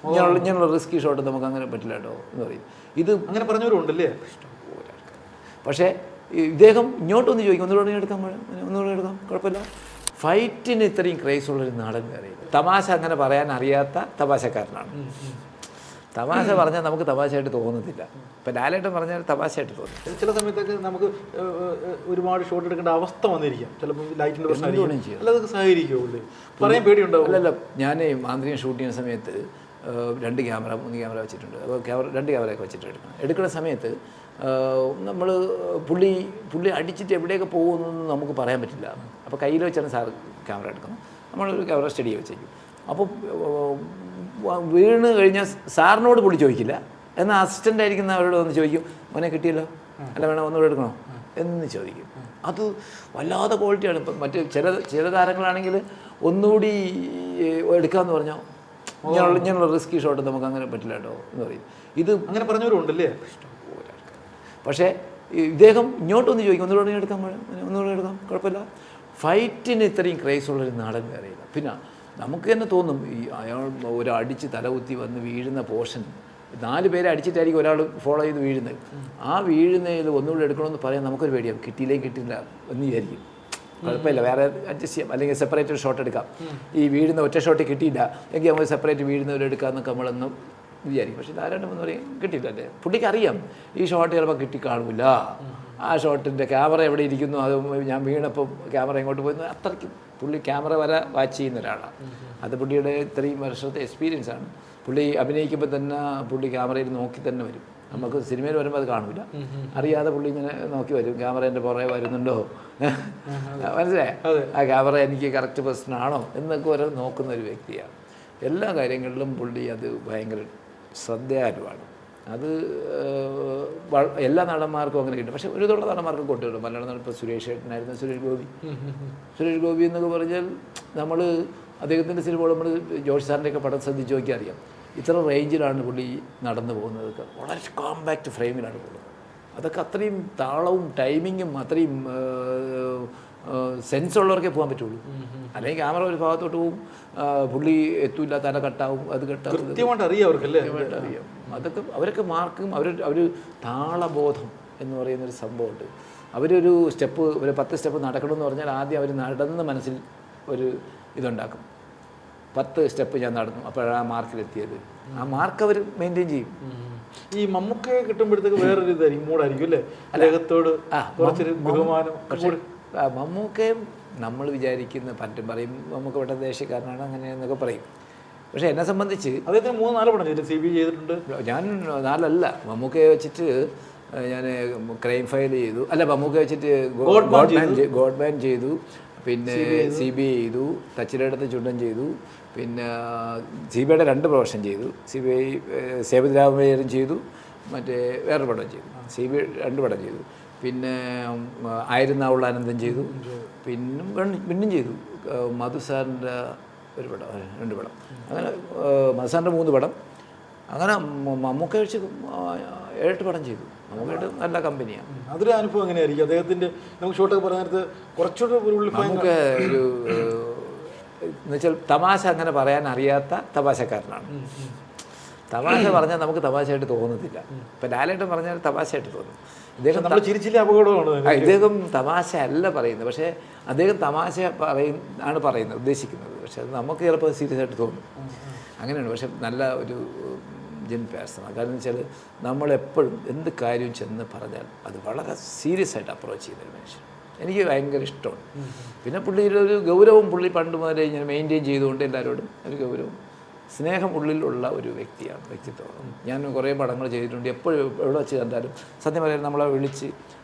ഇങ്ങനെയുള്ള risky shot നമുക്ക് അങ്ങനെ പറ്റില്ല കേട്ടോ എന്ന് പറയും. ഇത് അങ്ങനെ പറഞ്ഞവരുണ്ടല്ലേ? പക്ഷേ ഇദ്ദേഹം ഇങ്ങോട്ടൊന്ന് ചോദിക്കും, ഒന്നുകൂടെ എടുക്കാം, ഒന്നുകൂടെ എടുക്കാം, കുഴപ്പമില്ല. ഫൈറ്റിന് ഇത്രയും ക്രേസ് ഉള്ളൊരു നാടൻ വേറെ. തമാശ അങ്ങനെ പറയാൻ അറിയാത്ത തമാശക്കാരനാണ്. തമാശ പറഞ്ഞാൽ നമുക്ക് തമാശയായിട്ട് തോന്നത്തില്ല. ഇപ്പം ലാലേട്ടൻ പറഞ്ഞാൽ തമാശയായിട്ട് തോന്നും. ചില സമയത്തൊക്കെ നമുക്ക് ഒരുപാട് ഷോട്ട് എടുക്കേണ്ട അവസ്ഥ വന്നിരിക്കാം. ചിലപ്പോൾ ലൈറ്റിൻ്റെ പ്രശ്നം അല്ലാതെ സഹകരിക്കുമോ? പറയാൻ പേടിയുണ്ടാവും. അല്ലല്ല, ഞാൻ മാന്ത്രികം ഷൂട്ട് ചെയ്യുന്ന സമയത്ത് 2 ക്യാമറ 3 ക്യാമറ വെച്ചിട്ടുണ്ട്. അപ്പോൾ 2 ക്യാമറയൊക്കെ വെച്ചിട്ട് എടുക്കുന്ന സമയത്ത് നമ്മൾ പുള്ളി അടിച്ചിട്ട് എവിടെയൊക്കെ പോകുമെന്നൊന്നും നമുക്ക് പറയാൻ പറ്റില്ല. അപ്പോൾ കയ്യിൽ വെച്ചാണ് സാർ ക്യാമറ എടുക്കുന്നത്. നമ്മളൊരു ക്യാമറ സ്റ്റഡി വെച്ചേക്കും. അപ്പോൾ വീണ് കഴിഞ്ഞാൽ സാറിനോട് പുള്ളി ചോദിക്കില്ല, എന്നാൽ അസിസ്റ്റൻ്റ് ആയിരിക്കുന്ന അവരോട് വന്ന് ചോദിക്കും, മോനെ കിട്ടിയല്ലോ, അല്ല വേണം ഒന്നുകൂടെ എടുക്കണോ എന്ന് ചോദിക്കും. അത് വല്ലാതെ ക്വാളിറ്റിയാണ്. ഇപ്പം മറ്റ് ചില താരങ്ങളാണെങ്കിൽ ഒന്നുകൂടി എടുക്കാമെന്ന് പറഞ്ഞാൽ ഇങ്ങനെയുള്ള റിസ്കി ഷോട്ട് നമുക്ക് അങ്ങനെ പറ്റില്ല കേട്ടോ എന്ന് പറയും. ഇത് അങ്ങനെ പറഞ്ഞവരുണ്ടല്ലേ? പക്ഷേ ഇദ്ദേഹം ഇങ്ങോട്ടൊന്ന് ചോദിക്കും, ഒന്നുകൂടെ എടുക്കാം, ഒന്നുകൂടെ എടുക്കാം, കുഴപ്പമില്ല. ഫൈറ്റിന് ഇത്രയും ക്രേസ് ഉള്ളൊരു നാടൻ വേറെയില്ല. പിന്നെ നമുക്ക് തന്നെ തോന്നും, ഈ അയാൾ ഒരടിച്ച് തലകുത്തി വന്ന് വീഴുന്ന പോർഷൻ 4 പേരെ അടിച്ചിട്ടായിരിക്കും ഒരാൾ ഫോളോ ചെയ്ത് വീഴുന്നത്. ആ വീഴുന്നതിൽ ഒന്നുകൂടെ എടുക്കണമെന്ന് പറയാൻ നമുക്കൊരു പേടിയാവും. കിട്ടിയില്ല എന്ന് വിചാരിക്കും. കുഴപ്പമില്ല, വേറെ അഡ്ജസ്റ്റ് ചെയ്യാം, അല്ലെങ്കിൽ സെപ്പറേറ്റ് ഒരു ഷോട്ട് എടുക്കാം. ഈ വീഴുന്ന ഒറ്റ ഷോട്ട് കിട്ടിയില്ല എങ്കിൽ നമുക്ക് സെപ്പറേറ്റ് വീഴുന്നവരെടുക്കാമെന്നൊക്കെ നമ്മളൊന്നും വിചാരിക്കും. പക്ഷേ ധാരാളം എന്ന് പറയും കിട്ടിയില്ലല്ലേ. പുള്ളിക്ക് അറിയാം ഈ ഷോട്ട് ചിലപ്പോൾ കിട്ടിക്കാണില്ല, ആ ഷോട്ടിൻ്റെ ക്യാമറ എവിടെ ഇരിക്കുന്നു, അത് ഞാൻ വീണപ്പോൾ ക്യാമറ ഇങ്ങോട്ട് പോയി. അത്രയ്ക്കും പുള്ളി ക്യാമറ വരെ വാച്ച് ചെയ്യുന്ന ഒരാളാണ്. അത് പുള്ളിയുടെ ഇത്രയും വർഷത്തെ എക്സ്പീരിയൻസ് ആണ്. പുള്ളി അഭിനയിക്കുമ്പോൾ തന്നെ പുള്ളി ക്യാമറയിൽ നോക്കി തന്നെ വരും. നമുക്ക് സിനിമയിൽ വരുമ്പോൾ അത് കാണില്ല, അറിയാതെ പുള്ളി ഇങ്ങനെ നോക്കി വരും, ക്യാമറേൻ്റെ പുറകെ വരുന്നുണ്ടോ, മനസ്സിലായി, ആ ക്യാമറ എനിക്ക് കറക്റ്റ് പേഴ്സണാണോ എന്നൊക്കെ ഓരോ നോക്കുന്ന ഒരു വ്യക്തിയാണ്. എല്ലാ കാര്യങ്ങളിലും പുള്ളി അത് ഭയങ്കര ശ്രദ്ധയാലുമാണ്. അത് എല്ലാ നടന്മാർക്കും അങ്ങനെ കിട്ടും. പക്ഷേ ഒരുതുള്ള നടന്മാർക്കും കൊണ്ടുവരും. മലയാള നടൻ ഇപ്പോൾ സുരേഷ് ഏട്ടനായിരുന്നു, സുരേഷ് ഗോപി എന്നൊക്കെ പറഞ്ഞാൽ നമ്മൾ അദ്ദേഹത്തിൻ്റെ സിനിമകൾ നമ്മൾ ജോഷി സാറിൻ്റെയൊക്കെ പടം ശ്രദ്ധിച്ച് നോക്കിയാൽ അറിയാം. ഇത്ര റേഞ്ചിലാണ് പുള്ളി നടന്നു പോകുന്നതൊക്കെ, വളരെ കോമ്പാക്റ്റ് ഫ്രെയിമിലാണ് പോകുന്നത്. അതൊക്കെ അത്രയും താളവും ടൈമിങ്ങും അത്രയും സെൻസ് ഉള്ളവർക്കേ പോകാൻ പറ്റുള്ളൂ. അല്ലെങ്കിൽ ക്യാമറ ഒരു ഭാഗത്തോട്ട് പോവും, പുള്ളി എത്തൂല്ല, തല കട്ടാവും, അത് കട്ടാവും, അറിയാം. അതൊക്കെ അവരൊക്കെ മാർക്കും. അവർ താളബോധം എന്ന് പറയുന്നൊരു സംഭവമുണ്ട്. അവരൊരു സ്റ്റെപ്പ്, ഒരു 10 സ്റ്റെപ്പ് നടക്കണമെന്ന് പറഞ്ഞാൽ ആദ്യം അവർ നടന്ന് മനസ്സിൽ ഒരു ഇതുണ്ടാക്കും. 10 സ്റ്റെപ്പ് ഞാൻ നടന്നു, അപ്പോഴാണ് ആ മാർക്കിലെത്തിയത്. ആ മാർക്ക് അവർ മെയിൻറ്റെയിൻ ചെയ്യും. ഈ മമ്മൂക്കയെ കിട്ടുമ്പോഴത്തേക്ക് വേറൊരു ഇതായിരിക്കും, മൂടായിരിക്കും അല്ലേ, അദ്ദേഹത്തോട് കുറച്ചൊരു ബഹുമാനം. മമ്മൂക്കയും നമ്മൾ വിചാരിക്കുന്ന പറ്റും പറയും, മമ്മൂക്ക ഇവിടെ ദേശക്കാരനാണ് അങ്ങനെയെന്നൊക്കെ പറയും. പക്ഷേ എന്നെ സംബന്ധിച്ച് അദ്ദേഹത്തിന് 3-4 പടം ചെയ്തു, CB ചെയ്തിട്ടുണ്ട്. ഞാൻ 4 അല്ല, മമ്മൂക്കയെ വെച്ചിട്ട് ഞാൻ ക്രൈം ഫയൽ ചെയ്തു, അല്ല മമ്മൂക്കയെ വെച്ചിട്ട് ഗോഡ്മാൻ ചെയ്തു, പിന്നെ CB ചെയ്തു, തച്ചിലടത്ത് ചുണ്ടൻ ചെയ്തു, പിന്നെ CBയുടെ 2 പ്രൊഫഷൻ ചെയ്തു, CBI സേവരാമയ്യരും ചെയ്തു, മറ്റേ വേറൊരു പടം ചെയ്തു. CB 2 പടം ചെയ്തു. പിന്നെ ആയിരുന്നാവുള്ള ആനന്ദം ചെയ്തു. പിന്നും ചെയ്തു മധുസാറിൻ്റെ ഒരു പടം, 2 പടം, അങ്ങനെ മധുസാറിൻ്റെ 3 പടം. അങ്ങനെ മമ്മൂക്ക വെച്ച് 7-8 പടം ചെയ്തു. മമ്മൂക്കയായിട്ട് നല്ല കമ്പനിയാണ്. അതൊരു അനുഭവം എങ്ങനെയായിരിക്കും അദ്ദേഹത്തിൻ്റെ? നമുക്ക് ഷോട്ടൊക്കെ പറഞ്ഞ നേരത്ത് കുറച്ചുകൂടെ നമുക്ക് ഒരു എന്നുവെച്ചാൽ തമാശ അങ്ങനെ പറയാൻ അറിയാത്ത തമാശക്കാരനാണ്. തമാശ പറഞ്ഞാൽ നമുക്ക് തമാശയായിട്ട് തോന്നത്തില്ല. ഇപ്പം ലാലേട്ടൻ പറഞ്ഞാൽ തമാശയായിട്ട് തോന്നും. ഇദ്ദേഹം ഇദ്ദേഹം തമാശ അല്ല പറയുന്നത്, പക്ഷേ അദ്ദേഹം തമാശ ആണ് പറയുന്നത്, ഉദ്ദേശിക്കുന്നത്. പക്ഷെ അത് നമുക്ക് ചിലപ്പോൾ സീരിയസ് ആയിട്ട് തോന്നും. അങ്ങനെയാണ്. പക്ഷെ നല്ല ഒരു ജെൻ പേഴ്സണാണ്. കാരണം എന്ന് വെച്ചാൽ നമ്മളെപ്പോഴും എന്ത് കാര്യവും ചെന്ന് പറഞ്ഞാൽ അത് വളരെ സീരിയസ് ആയിട്ട് അപ്രോച്ച് ചെയ്യുന്നൊരു മനുഷ്യൻ. എനിക്ക് ഭയങ്കര ഇഷ്ടമാണ്. പിന്നെ പുള്ളിയുടെ ഒരു ഗൗരവം പുള്ളി പണ്ട് മുതലേ ഇങ്ങനെ മെയിൻറ്റെയിൻ ചെയ്തുകൊണ്ട് എല്ലാവരോടും ഒരു ഗൗരവം, സ്നേഹം ഉള്ളിലുള്ള ഒരു വ്യക്തിത്വമാണ്. ഞാൻ കുറേ പടങ്ങൾ ചെയ്തിട്ടുണ്ട്. എപ്പോഴും എവിടെ വെച്ച് കണ്ടാലും സത്യം പറയാൻ നമ്മളെ വിളിച്ച്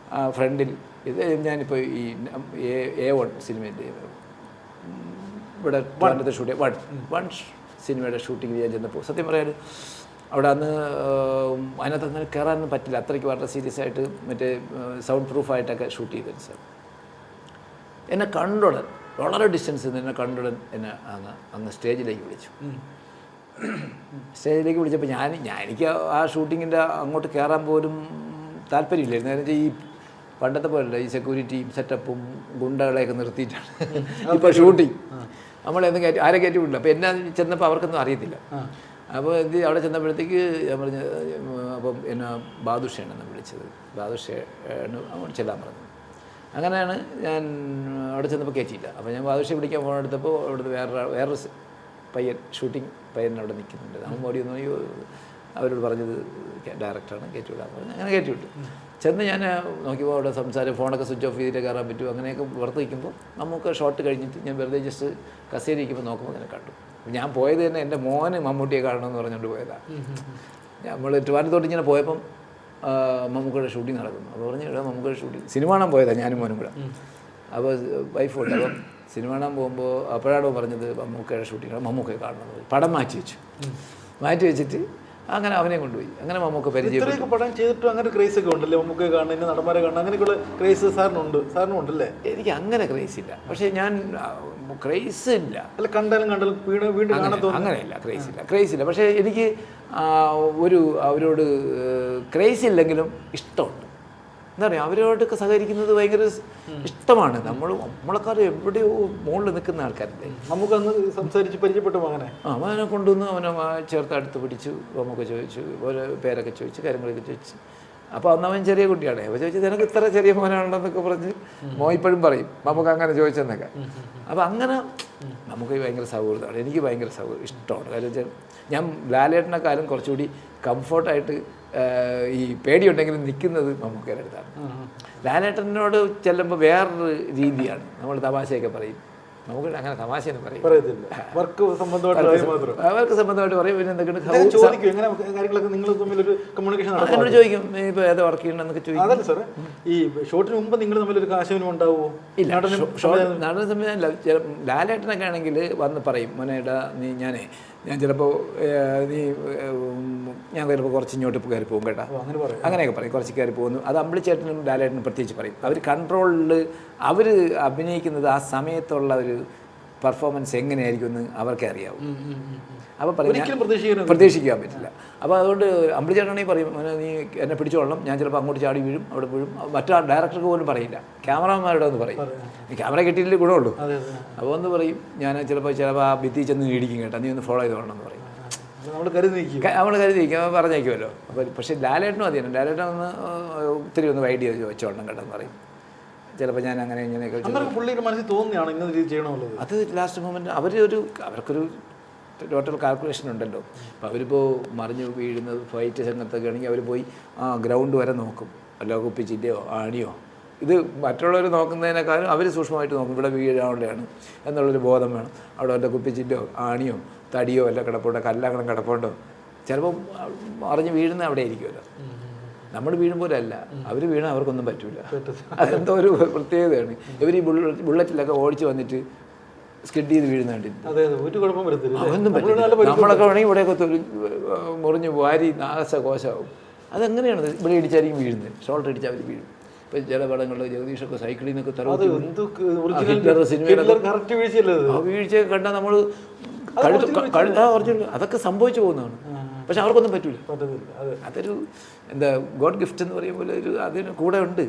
ഫ്രണ്ടിൽ ഇത് ഞാനിപ്പോൾ ഈ A1 സിനിമേൻ്റെ ഇവിടെ പണ്ടത്തെ ഷൂട്ടിങ് വൺ സിനിമയുടെ ഷൂട്ടിങ് ചെയ്യാൻ ചെന്നപ്പോൾ സത്യം പറയാൻ അവിടെ അന്ന് അതിനകത്ത് അങ്ങനെ കയറാനൊന്നും പറ്റില്ല. അത്രയ്ക്ക് വളരെ സീരിയസ് ആയിട്ട് മറ്റേ സൗണ്ട് പ്രൂഫായിട്ടൊക്കെ ഷൂട്ട് ചെയ്തത് സാർ. എന്നെ കണ്ടുടൻ വളരെ ഡിസ്റ്റൻസിൽ നിന്ന് എന്നെ കണ്ടുടൻ എന്നെ അങ്ങ് സ്റ്റേജിലേക്ക് വിളിച്ചു. സ്റ്റേജിലേക്ക് വിളിച്ചപ്പോൾ എനിക്ക് ആ ഷൂട്ടിങ്ങിൻ്റെ അങ്ങോട്ട് കയറാൻ പോലും താല്പര്യമില്ലായിരുന്നു. കാരണം വെച്ചാൽ ഈ പണ്ടത്തെ പോലല്ല, ഈ സെക്യൂരിറ്റിയും സെറ്റപ്പും ഗുണ്ടകളെയൊക്കെ നിർത്തിയിട്ടാണ് ഇപ്പോൾ ഷൂട്ടിങ്. നമ്മളെന്നും ആരെ കയറ്റി വിടില്ല. അപ്പോൾ എന്നെ ചെന്നപ്പോൾ അവർക്കൊന്നും അറിയത്തില്ല. അപ്പോൾ അവിടെ ചെന്നപ്പോഴത്തേക്ക് ഞാൻ പറഞ്ഞു അപ്പം എന്നെ ബാദുഷയാണ് എന്നെ വിളിച്ചത്. ബാദുഷയാണ് അങ്ങോട്ട് ചെല്ലാൻ പറഞ്ഞു. അങ്ങനെയാണ് ഞാൻ അവിടെ ചെന്നപ്പോൾ കയറ്റിയില്ല. അപ്പോൾ ഞാൻ ബാദുഷയെ വിളിക്കാൻ പോകണെടുത്തപ്പോൾ അവിടുത്തെ വേറൊരു പയ്യൻ ഷൂട്ടിംഗ് പയ്യൻ അവിടെ നിൽക്കുന്നുണ്ട്. അവൻ ഓടി വന്നു, അവരോട് പറഞ്ഞത് ഡയറക്ടറാണ്, കയറ്റി വിടാൻ പറഞ്ഞു. അങ്ങനെ കയറ്റി വിട്ടു. ചെന്ന് ഞാൻ നോക്കിയപ്പോൾ അവിടെ ഫോണൊക്കെ സ്വിച്ച് ഓഫ് ചെയ്തിട്ട് കയറാൻ പറ്റും. അങ്ങനെയൊക്കെ പുറത്ത് നിൽക്കുമ്പോൾ നമുക്ക് ഷോട്ട് കഴിഞ്ഞിട്ട് ഞാൻ വെറുതെ ജസ്റ്റ് കസേര ഇരിക്കുമ്പോൾ നോക്കുമ്പോൾ അങ്ങനെ കണ്ടു. ഞാൻ പോയത് തന്നെ എൻ്റെ മോന് മമ്മൂട്ടിയെ കാണണമെന്ന് പറഞ്ഞുകൊണ്ട് പോയതാണ്. നമ്മൾ ട്രിവാൻഡ്രത്തോട്ട് ഇങ്ങനെ പോയപ്പം മമ്മൂക്കയുടെ ഷൂട്ടിംഗ് നടക്കുന്നു. അപ്പോൾ പറഞ്ഞു ഇവിടെ മമ്മൂക്കയുടെ ഷൂട്ടിംഗ് സിനിമ കാണാൻ പോയതാണ് ഞാനും മോനും കൂടെ. അപ്പോൾ വൈഫുണ്ട്. അപ്പം സിനിമ കാണാൻ പോകുമ്പോൾ അപ്പോഴാണോ പറഞ്ഞത് മമ്മൂക്കയുടെ ഷൂട്ടിംഗ് മമ്മൂക്കയെ കാണണമെന്ന്. പടം മാറ്റി വെച്ചിട്ട് അങ്ങനെ അവനെ കൊണ്ടുപോയി. അങ്ങനെ മമ്മൂക്ക പരിചയം പടം ചെയ്തിട്ടും അങ്ങനെ ക്രേസ് ഒക്കെ ഉണ്ടല്ലേ, മമ്മൂക്കയെ കാണുന്ന നടന്മാരെ കാണുന്ന അങ്ങനെയൊക്കെയുള്ള ക്രേസ് സാറിനും ഉണ്ടല്ലേ? എനിക്ക് അങ്ങനെ ക്രേസ് ഇല്ല. പക്ഷേ ഞാൻ ക്രേസ് ഇല്ല, അല്ല കണ്ടാലും വീണ്ടും അങ്ങനെയില്ല, ക്രേസ് ഇല്ല. പക്ഷേ എനിക്ക് അവരോട് ക്രേസ് ഇല്ലെങ്കിലും ഇഷ്ടമുണ്ട്. എന്താ പറയുക, അവരോടൊക്കെ സഹകരിക്കുന്നത് ഭയങ്കര ഇഷ്ടമാണ്. നമ്മളെക്കാർ എവിടെയോ മുകളിൽ നിൽക്കുന്ന ആൾക്കാരല്ലേ. നമുക്ക് അന്ന് സംസാരിച്ച് പരിചയപ്പെട്ടു അങ്ങനെ അവനെ കൊണ്ടുവന്ന് അവനെ ചേർത്ത് അടുത്ത് പിടിച്ചു. നമുക്ക് ചോദിച്ചു, ഓരോ പേരൊക്കെ ചോദിച്ചു, കാര്യങ്ങളൊക്കെ ചോദിച്ചു. അപ്പോൾ അന്ന് അവൻ ചെറിയ കുട്ടിയാണ്. അപ്പോൾ ചോദിച്ചു നിനക്ക് ഇത്ര ചെറിയ മോനാണെന്നൊക്കെ പറഞ്ഞ് ഇപ്പോഴും പറയും നമുക്ക് അങ്ങനെ ചോദിച്ചെന്നൊക്കെ. അപ്പോൾ അങ്ങനെ നമുക്ക് ഭയങ്കര സൗഹൃദമാണ്. എനിക്ക് ഭയങ്കര ഇഷ്ടമാണ്. കാര്യം വെച്ചാൽ ഞാൻ ലാലേട്ടനെക്കാളും കുറച്ചുകൂടി കംഫർട്ടായിട്ട് ഈ പേടിയുണ്ടെങ്കിലും നിൽക്കുന്നത് മമ്മൂക്കയുടെ അടുത്താണ്. ലാലേട്ടനോട് ചെല്ലുമ്പോൾ വേറൊരു രീതിയാണ്. നമ്മൾ തമാശയൊക്കെ പറയും, നമുക്ക് അങ്ങനെ തമാശയെന്ന് പറയും, വർക്ക് സംബന്ധമായിട്ട് പറയും. പിന്നെ എന്തൊക്കെയാണ് എന്നോട് ചോദിക്കും ഇപ്പോൾ ഏതാ വർക്ക് ചെയ്യണമെന്നൊക്കെ ചോദിക്കും. അതല്ല സാറേ, ഈ ഷോട്ടിന് മുമ്പ് നിങ്ങൾ തമ്മിലൊരു ആശയവിനിമയം ഉണ്ടാവുമോ? ഇല്ല, നടന സമയം ലാലേട്ടനൊക്കെ ആണെങ്കിൽ വന്ന് പറയും മോനേടാ ഞാൻ ചിലപ്പോൾ ഞാൻ ചിലപ്പോൾ കുറച്ച് ഇങ്ങോട്ട് കയറി പോകും കേട്ടോ, അങ്ങനെയൊക്കെ പറയും. കുറച്ച് കയറി പോകുന്നു. അത് അമ്പിളിച്ചേട്ടനും ലാലേട്ടനും പ്രത്യേകിച്ച് പറയും. അവർ കൺട്രോളിൽ അവർ അഭിനയിക്കുന്നത് ആ സമയത്തുള്ള ഒരു പെർഫോമൻസ് എങ്ങനെയായിരിക്കും എന്ന് അവർക്കേ അറിയാവും. അപ്പോൾ പറയും പ്രതീക്ഷിക്കാൻ പറ്റില്ല. അപ്പോൾ അതുകൊണ്ട് അമ്പിളിച്ചേട്ടനാണെങ്കിൽ പറയും നീ എന്നെ പിടിച്ചോളണം, ഞാൻ ചിലപ്പോൾ അങ്ങോട്ട് ചാടി വീഴും, അവിടെ വീഴും. മറ്റു ഡയറക്ടർക്ക് പോലും പറയില്ല, ക്യാമറമാരുടെ ഒന്ന് പറയും. ക്യാമറ കിട്ടിയില്ലേ ഗുണമുള്ളൂ. അപ്പോൾ ഒന്ന് പറയും ഞാൻ ചിലപ്പോൾ ആ ഭിത്തി ചെന്ന് ഇടിക്കും കേട്ടോ, നീ ഒന്ന് ഫോളോ ചെയ്തോളണം എന്ന് പറയും. നമ്മൾ കരുതി നിൽക്കും, പറഞ്ഞേക്കുമല്ലോ. അപ്പോൾ പക്ഷേ ലാലേട്ടനും അത് തന്നെ. ലാലേട്ടൻ ഒന്ന് ഒത്തിരി ഒന്ന് വൈഡ് ചെയ്ത് ചോദിച്ചോളണം കേട്ടോ എന്ന് പറയും. ചിലപ്പോൾ ഞാൻ അങ്ങനെ ഇങ്ങനെയൊക്കെ മനസ്സിൽ തോന്നിയാണ് ഇങ്ങനെ ചെയ്യണമല്ലോ. അത് ലാസ്റ്റ് മൊമെൻറ്റ് അവർക്കൊരു ടോട്ടൽ കാൽക്കുലേഷൻ ഉണ്ടല്ലോ. അപ്പോൾ അവരിപ്പോൾ മറിഞ്ഞ് വീഴുന്നത് ഫൈറ്റ് രംഗത്തൊക്കെ ആണെങ്കിൽ അവർ പോയി ഗ്രൗണ്ട് വരെ നോക്കും, വല്ല കുപ്പിച്ചിൻ്റെയോ ആണിയോ. ഇത് മറ്റുള്ളവർ നോക്കുന്നതിനേക്കാളും അവർ സൂക്ഷ്മമായിട്ട് നോക്കും, ഇവിടെ വീഴാനുള്ളതാണ് എന്നുള്ളൊരു ബോധം വേണം. അവിടെ വല്ല കുപ്പിച്ചിൻ്റെയോ ആണിയോ തടിയോ വല്ല കിടപ്പുണ്ടോ, കല്ലങ്ങനെ കിടപ്പുണ്ടോ, ചിലപ്പോൾ മറിഞ്ഞ് വീഴുന്ന അവിടെ ആയിരിക്കുമല്ലോ. നമ്മൾ വീഴുമ്പോഴല്ല, അവർ വീണാൽ അവർക്കൊന്നും പറ്റില്ല. അതെന്തോ ഒരു പ്രത്യേകതയാണ്. ഇവർ ഈ ബുള്ളറ്റിലൊക്കെ ഓടിച്ച് വന്നിട്ട് സ്കിഡ് ചെയ്ത് വീഴുന്ന കണ്ടിട്ട് അതൊന്നും പറ്റില്ല. നമ്മളൊക്കെ വേണമെങ്കിൽ ഇവിടെയൊക്കെ മുറിഞ്ഞ് വാരി നാശകോശമാവും. അതെങ്ങനെയാണ് ഇവിടെ ഇടിച്ചായിരിക്കും വീഴുന്നത്, ഷോൾഡർ ഇടിച്ചാൽ അവർ വീഴും. ഇപ്പം ചില പടങ്ങളിൽ ജഗദീഷൊക്കെ സൈക്കിളിൽ നിന്നൊക്കെ വീഴ്ച കണ്ടാൽ നമ്മൾ അതൊക്കെ സംഭവിച്ചു പോകുന്നതാണ്. പക്ഷെ അവർക്കൊന്നും പറ്റൂല. അതൊരു എന്താ ഗോഡ് ഗിഫ്റ്റ് എന്ന് പറയുമ്പോൾ അതിന് കൂടെ ഉണ്ട്.